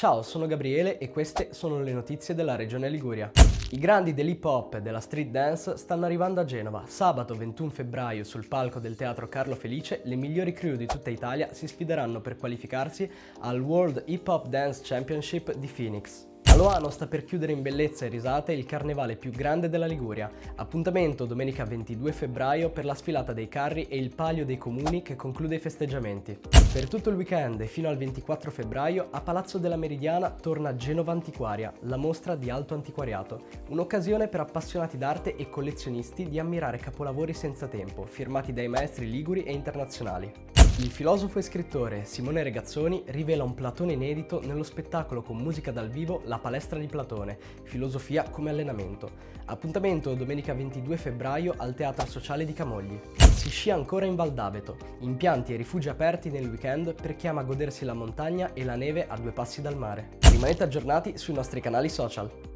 Ciao, sono Gabriele e queste sono le notizie della regione Liguria. I grandi dell'hip hop e della street dance stanno arrivando a Genova. Sabato 21 febbraio sul palco del Teatro Carlo Felice le migliori crew di tutta Italia si sfideranno per qualificarsi al World Hip Hop Dance Championship di Phoenix. A Loano sta per chiudere in bellezza e risate il carnevale più grande della Liguria. Appuntamento domenica 22 febbraio per la sfilata dei carri e il palio dei comuni che conclude i festeggiamenti. Per tutto il weekend e fino al 24 febbraio a Palazzo della Meridiana torna Genova Antiquaria, la mostra di alto antiquariato. Un'occasione per appassionati d'arte e collezionisti di ammirare capolavori senza tempo, firmati dai maestri liguri e internazionali. Il filosofo e scrittore Simone Regazzoni rivela un Platone inedito nello spettacolo con musica dal vivo La palestra di Platone, filosofia come allenamento. Appuntamento domenica 22 febbraio al Teatro Sociale di Camogli. Si scia ancora in Val d'Aveto, impianti e rifugi aperti nel weekend per chi ama godersi la montagna e la neve a due passi dal mare. Rimanete aggiornati sui nostri canali social.